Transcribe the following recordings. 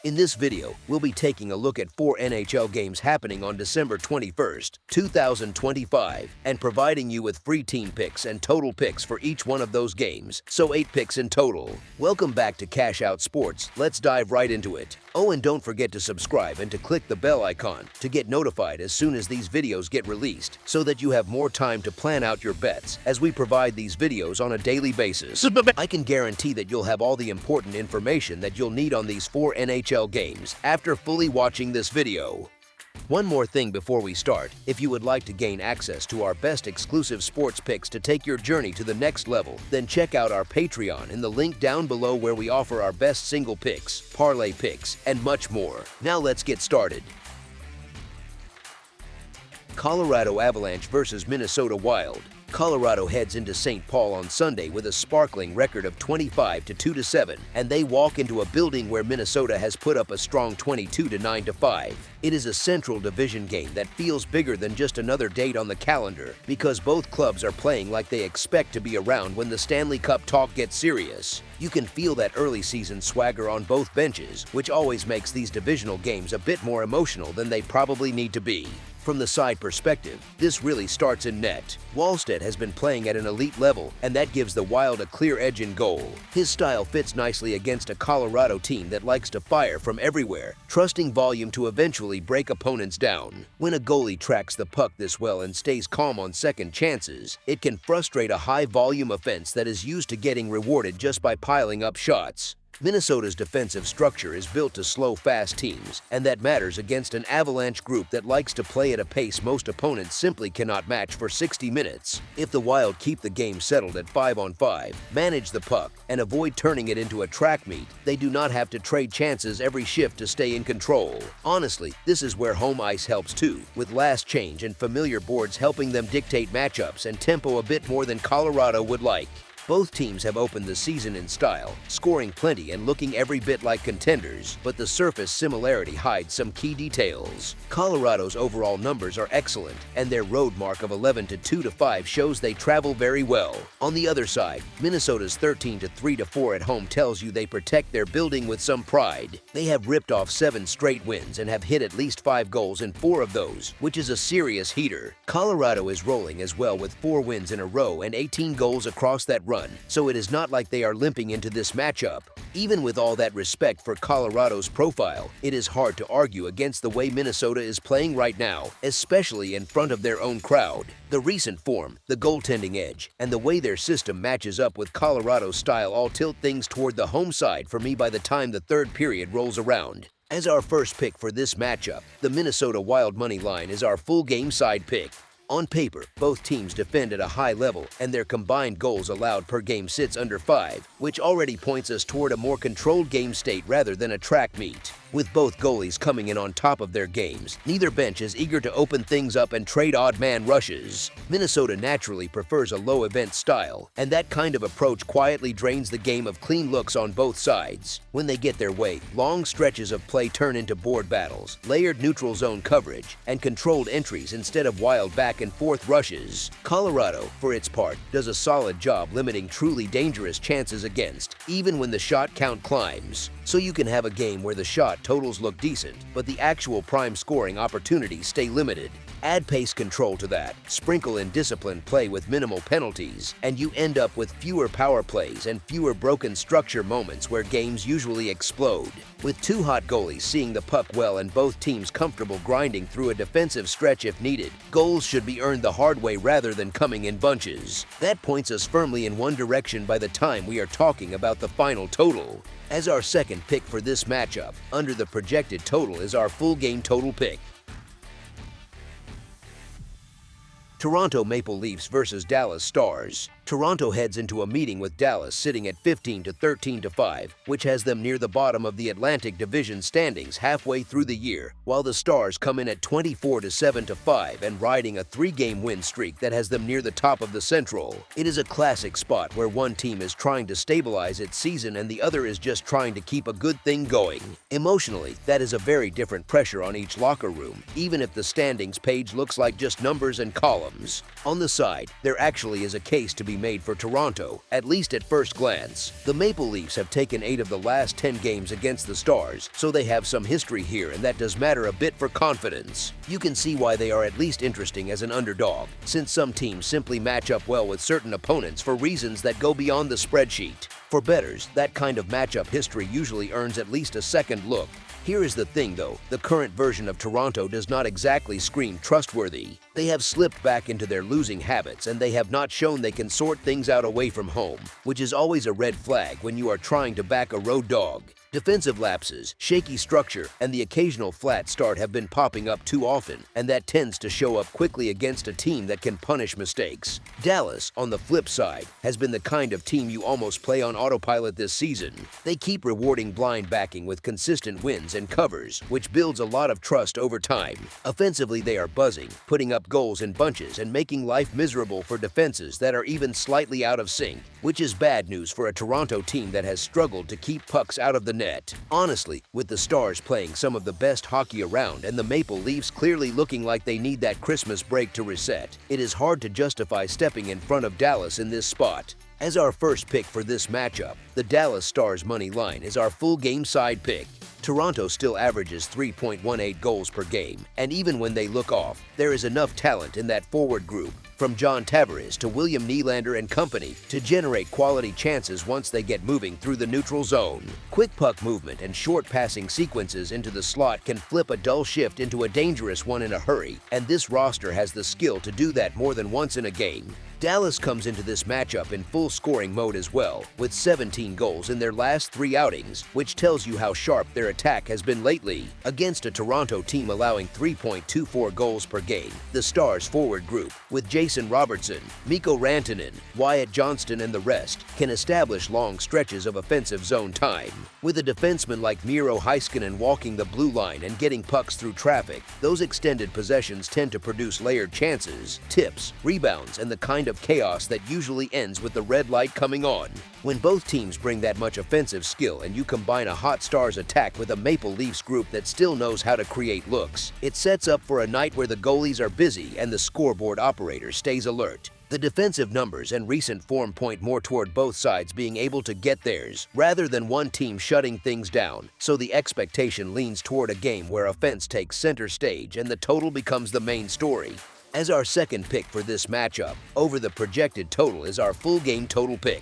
In this video, we'll be taking a look at 4 NHL games happening on December 21st, 2025, and providing you with free team picks and total picks for each one of those games, so 8 picks in total. Welcome back to Cash Out Sports. Let's dive right into it. Oh, and don't forget to subscribe and to click the bell icon to get notified as soon as these videos get released, so that you have more time to plan out your bets as we provide these videos on a daily basis. I can guarantee that you'll have all the important information that you'll need on these 4 NHL games after fully watching this video. One more thing before we start, if you would like to gain access to our best exclusive sports picks to take your journey to the next level, then check out our Patreon in the link down below where we offer our best single picks, parlay picks, and much more. Now let's get started. Colorado Avalanche versus Minnesota Wild. Colorado heads into St. Paul on Sunday with a sparkling record of 25-2-7, and they walk into a building where Minnesota has put up a strong 22-9-5. It is a Central Division game that feels bigger than just another date on the calendar, because both clubs are playing like they expect to be around when the Stanley Cup talk gets serious. You can feel that early season swagger on both benches, which always makes these divisional games a bit more emotional than they probably need to be. From the side perspective, this really starts in net. Wallstedt has been playing at an elite level, and that gives the Wild a clear edge in goal. His style fits nicely against a Colorado team that likes to fire from everywhere, trusting volume to eventually break opponents down. When a goalie tracks the puck this well and stays calm on second chances, it can frustrate a high-volume offense that is used to getting rewarded just by piling up shots. Minnesota's defensive structure is built to slow fast teams, and that matters against an Avalanche group that likes to play at a pace most opponents simply cannot match for 60 minutes. If the Wild keep the game settled at 5-on-5, manage the puck, and avoid turning it into a track meet, they do not have to trade chances every shift to stay in control. Honestly, this is where home ice helps too, with last change and familiar boards helping them dictate matchups and tempo a bit more than Colorado would like. Both teams have opened the season in style, scoring plenty and looking every bit like contenders, but the surface similarity hides some key details. Colorado's overall numbers are excellent, and their road mark of 11-2-5 shows they travel very well. On the other side, Minnesota's 13-3-4 at home tells you they protect their building with some pride. They have ripped off 7 straight wins and have hit at least 5 goals in 4 of those, which is a serious heater. Colorado is rolling as well with 4 wins in a row and 18 goals across that run, so it is not like they are limping into this matchup. Even with all that respect for Colorado's profile, it is hard to argue against the way Minnesota is playing right now, especially in front of their own crowd. The recent form, the goaltending edge, and the way their system matches up with Colorado's style all tilt things toward the home side for me by the time the third period rolls around. As our first pick for this matchup, the Minnesota Wild money line is our full game side pick. On paper, both teams defend at a high level, and their combined goals allowed per game sits under 5, which already points us toward a more controlled game state rather than a track meet. With both goalies coming in on top of their games, neither bench is eager to open things up and trade odd man rushes. Minnesota naturally prefers a low event style, and that kind of approach quietly drains the game of clean looks on both sides. When they get their way, long stretches of play turn into board battles, layered neutral zone coverage, and controlled entries instead of wild back and forth rushes. Colorado, for its part, does a solid job limiting truly dangerous chances against, even when the shot count climbs. So you can have a game where the shot totals look decent, but the actual prime scoring opportunities stay limited. Add pace control to that, sprinkle in disciplined play with minimal penalties, and you end up with fewer power plays and fewer broken structure moments where games usually explode. With 2 hot goalies seeing the puck well and both teams comfortable grinding through a defensive stretch if needed, goals should be earned the hard way rather than coming in bunches. That points us firmly in one direction by the time we are talking about the final total. As our second pick for this matchup, under the projected total is our full game total pick. Toronto Maple Leafs versus Dallas Stars. Toronto heads into a meeting with Dallas sitting at 15-13-5, which has them near the bottom of the Atlantic Division standings halfway through the year, while the Stars come in at 24-7-5 and riding a 3-game win streak that has them near the top of the Central. It is a classic spot where one team is trying to stabilize its season and the other is just trying to keep a good thing going. Emotionally, that is a very different pressure on each locker room, even if the standings page looks like just numbers and columns. On the side, there actually is a case to be made for Toronto, at least at first glance. The Maple Leafs have taken 8 of the last 10 games against the Stars, so they have some history here, and that does matter a bit for confidence. You can see why they are at least interesting as an underdog, since some teams simply match up well with certain opponents for reasons that go beyond the spreadsheet. For bettors, that kind of matchup history usually earns at least a second look. Here is the thing though, the current version of Toronto does not exactly scream trustworthy. They have slipped back into their losing habits, and they have not shown they can sort things out away from home, which is always a red flag when you are trying to back a road dog. Defensive lapses, shaky structure, and the occasional flat start have been popping up too often, and that tends to show up quickly against a team that can punish mistakes. Dallas, on the flip side, has been the kind of team you almost play on autopilot this season. They keep rewarding blind backing with consistent wins and covers, which builds a lot of trust over time. Offensively, they are buzzing, putting up goals in bunches and making life miserable for defenses that are even slightly out of sync, which is bad news for a Toronto team that has struggled to keep pucks out of the net. Honestly, with the Stars playing some of the best hockey around and the Maple Leafs clearly looking like they need that Christmas break to reset, it is hard to justify stepping in front of Dallas in this spot. As our first pick for this matchup, the Dallas Stars money line is our full game side pick. Toronto still averages 3.18 goals per game, and even when they look off, there is enough talent in that forward group, from John Tavares to William Nylander and company, to generate quality chances once they get moving through the neutral zone. Quick puck movement and short passing sequences into the slot can flip a dull shift into a dangerous one in a hurry, and this roster has the skill to do that more than once in a game. Dallas comes into this matchup in full scoring mode as well, with 17 goals in their last 3 outings, which tells you how sharp their attack has been lately. Against a Toronto team allowing 3.24 goals per game, the Stars forward group, with Jason Robertson, Mikko Rantanen, Wyatt Johnston and the rest, can establish long stretches of offensive zone time. With a defenseman like Miro Heiskanen walking the blue line and getting pucks through traffic, those extended possessions tend to produce layered chances, tips, rebounds, and the kind of chaos that usually ends with the red light coming on. When both teams bring that much offensive skill and you combine a hot Stars attack with a Maple Leafs group that still knows how to create looks, it sets up for a night where the goalies are busy and the scoreboard operator stays alert. The defensive numbers and recent form point more toward both sides being able to get theirs, rather than one team shutting things down, so the expectation leans toward a game where offense takes center stage and the total becomes the main story. As our second pick for this matchup, over the projected total is our full game total pick.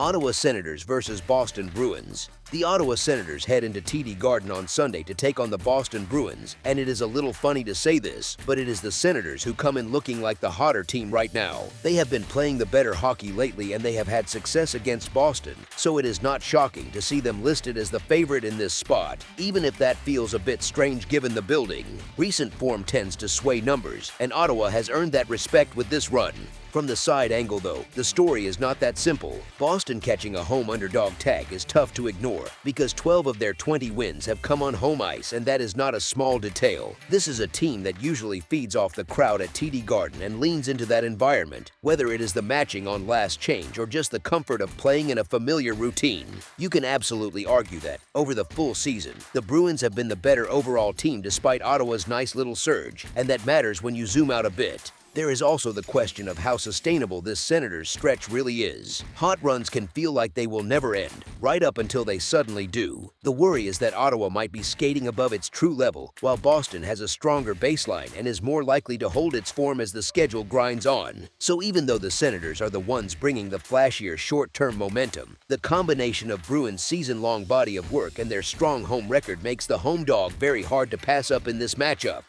Ottawa Senators versus Boston Bruins. The Ottawa Senators head into TD Garden on Sunday to take on the Boston Bruins, and it is a little funny to say this, but it is the Senators who come in looking like the hotter team right now. They have been playing the better hockey lately, and they have had success against Boston, so it is not shocking to see them listed as the favorite in this spot, even if that feels a bit strange given the building. Recent form tends to sway numbers, and Ottawa has earned that respect with this run. From the side angle though, the story is not that simple. Boston catching a home underdog tag is tough to ignore because 12 of their 20 wins have come on home ice, and that is not a small detail. This is a team that usually feeds off the crowd at TD Garden and leans into that environment, whether it is the matching on last change or just the comfort of playing in a familiar routine. You can absolutely argue that, over the full season, the Bruins have been the better overall team despite Ottawa's nice little surge, and that matters when you zoom out a bit. There is also the question of how sustainable this Senators stretch really is. Hot runs can feel like they will never end, right up until they suddenly do. The worry is that Ottawa might be skating above its true level, while Boston has a stronger baseline and is more likely to hold its form as the schedule grinds on. So even though the Senators are the ones bringing the flashier short-term momentum, the combination of Bruins' season-long body of work and their strong home record makes the home dog very hard to pass up in this matchup.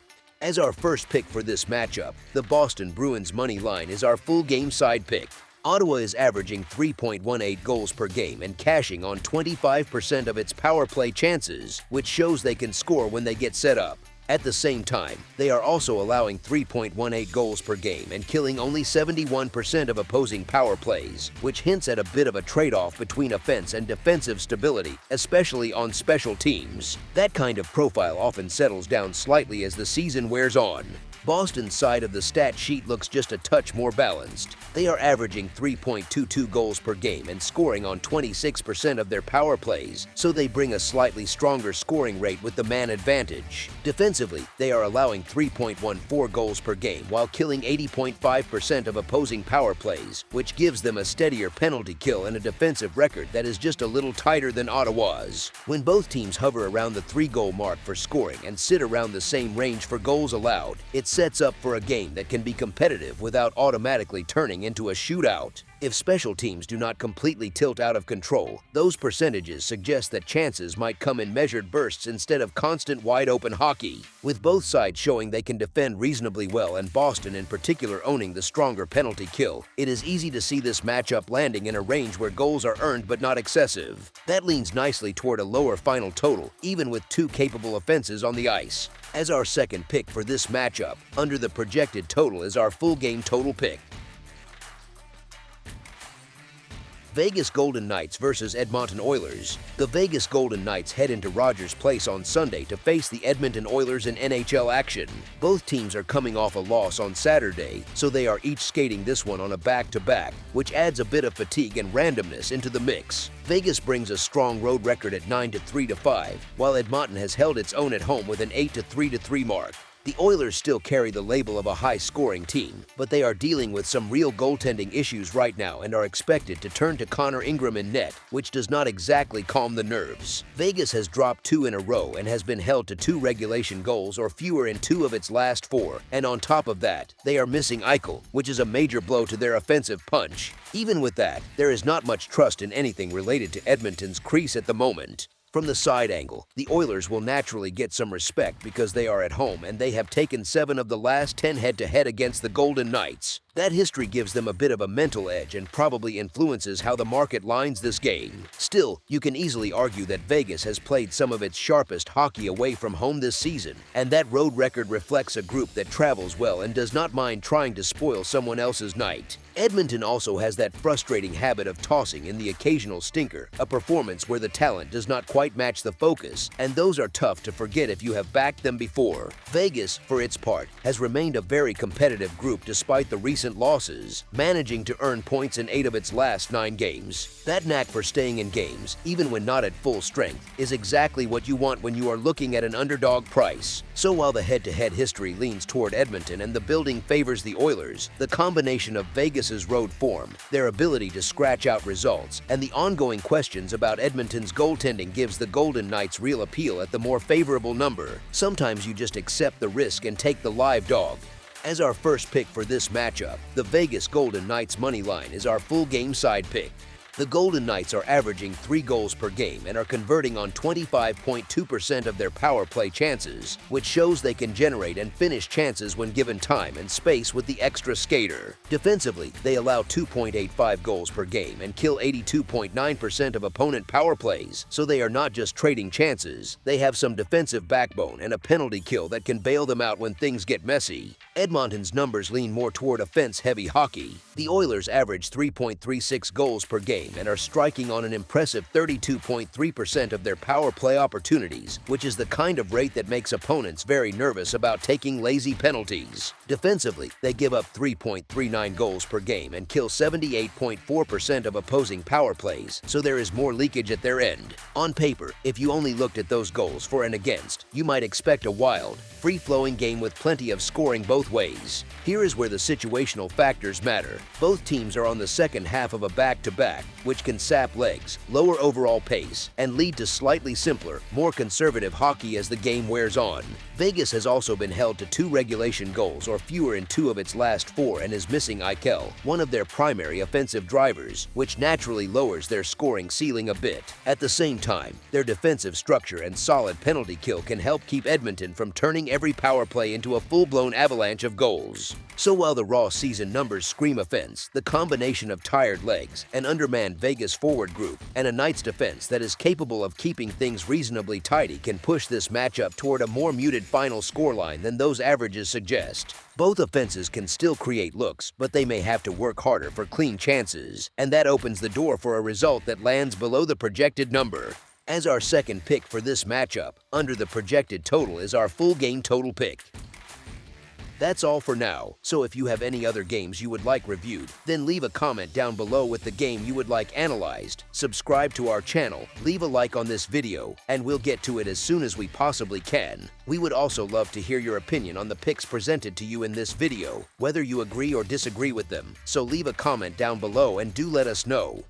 As our first pick for this matchup, the Boston Bruins money line is our full game side pick. Ottawa is averaging 3.18 goals per game and cashing on 25% of its power play chances, which shows they can score when they get set up. At the same time, they are also allowing 3.18 goals per game and killing only 71% of opposing power plays, which hints at a bit of a trade-off between offense and defensive stability, especially on special teams. That kind of profile often settles down slightly as the season wears on. Boston's side of the stat sheet looks just a touch more balanced. They are averaging 3.22 goals per game and scoring on 26% of their power plays, so they bring a slightly stronger scoring rate with the man advantage. Defensively, they are allowing 3.14 goals per game while killing 80.5% of opposing power plays, which gives them a steadier penalty kill and a defensive record that is just a little tighter than Ottawa's. When both teams hover around the 3-goal mark for scoring and sit around the same range for goals allowed, it sets up for a game that can be competitive without automatically turning into a shootout. If special teams do not completely tilt out of control, those percentages suggest that chances might come in measured bursts instead of constant wide-open hockey. With both sides showing they can defend reasonably well and Boston in particular owning the stronger penalty kill, it is easy to see this matchup landing in a range where goals are earned but not excessive. That leans nicely toward a lower final total, even with two capable offenses on the ice. As our second pick for this matchup, under the projected total is our full game total pick. Vegas Golden Knights versus Edmonton Oilers. The Vegas Golden Knights head into Rogers Place on Sunday to face the Edmonton Oilers in NHL action. Both teams are coming off a loss on Saturday, so they are each skating this one on a back-to-back, which adds a bit of fatigue and randomness into the mix. Vegas brings a strong road record at 9-3-5, while Edmonton has held its own at home with an 8-3-3 mark. The Oilers still carry the label of a high-scoring team, but they are dealing with some real goaltending issues right now and are expected to turn to Connor Ingram in net, which does not exactly calm the nerves. Vegas has dropped 2 in a row and has been held to 2 regulation goals or fewer in 2 of its last 4, and on top of that, they are missing Eichel, which is a major blow to their offensive punch. Even with that, there is not much trust in anything related to Edmonton's crease at the moment. From the side angle, the Oilers will naturally get some respect because they are at home and they have taken 7 of the last 10 head-to-head against the Golden Knights. That history gives them a bit of a mental edge and probably influences how the market lines this game. Still, you can easily argue that Vegas has played some of its sharpest hockey away from home this season, and that road record reflects a group that travels well and does not mind trying to spoil someone else's night. Edmonton also has that frustrating habit of tossing in the occasional stinker, a performance where the talent does not quite match the focus, and those are tough to forget if you have backed them before. Vegas, for its part, has remained a very competitive group despite the recent losses, managing to earn points in 8 of its last 9 games. That knack for staying in games, even when not at full strength, is exactly what you want when you are looking at an underdog price. So while the head-to-head history leans toward Edmonton and the building favors the Oilers, the combination of Vegas's road form, their ability to scratch out results, and the ongoing questions about Edmonton's goaltending gives the Golden Knights real appeal at the more favorable number. Sometimes you just accept the risk and take the live dog. As our first pick for this matchup, the Vegas Golden Knights money line is our full game side pick. The Golden Knights are averaging 3 goals per game and are converting on 25.2% of their power play chances, which shows they can generate and finish chances when given time and space with the extra skater. Defensively, they allow 2.85 goals per game and kill 82.9% of opponent power plays, so they are not just trading chances, they have some defensive backbone and a penalty kill that can bail them out when things get messy. Edmonton's numbers lean more toward offense-heavy hockey. The Oilers average 3.36 goals per game and are striking on an impressive 32.3% of their power play opportunities, which is the kind of rate that makes opponents very nervous about taking lazy penalties. Defensively, they give up 3.39 goals per game and kill 78.4% of opposing power plays, so there is more leakage at their end. On paper, if you only looked at those goals for and against, you might expect a wild, free-flowing game with plenty of scoring both ways. Here is where the situational factors matter. Both teams are on the second half of a back-to-back, which can sap legs, lower overall pace, and lead to slightly simpler, more conservative hockey as the game wears on. Vegas has also been held to 2 regulation goals or fewer in 2 of its last 4 and is missing Eichel, one of their primary offensive drivers, which naturally lowers their scoring ceiling a bit. At the same time, their defensive structure and solid penalty kill can help keep Edmonton from turning every power play into a full-blown avalanche of goals. So while the raw season numbers scream offense, the combination of tired legs, an undermanned Vegas forward group, and a Knights defense that is capable of keeping things reasonably tidy can push this matchup toward a more muted final scoreline than those averages suggest. Both offenses can still create looks, but they may have to work harder for clean chances, and that opens the door for a result that lands below the projected number. As our second pick for this matchup, under the projected total is our full game total pick. That's all for now, so if you have any other games you would like reviewed, then leave a comment down below with the game you would like analyzed. Subscribe to our channel, leave a like on this video, and we'll get to it as soon as we possibly can. We would also love to hear your opinion on the picks presented to you in this video, whether you agree or disagree with them, so leave a comment down below and do let us know.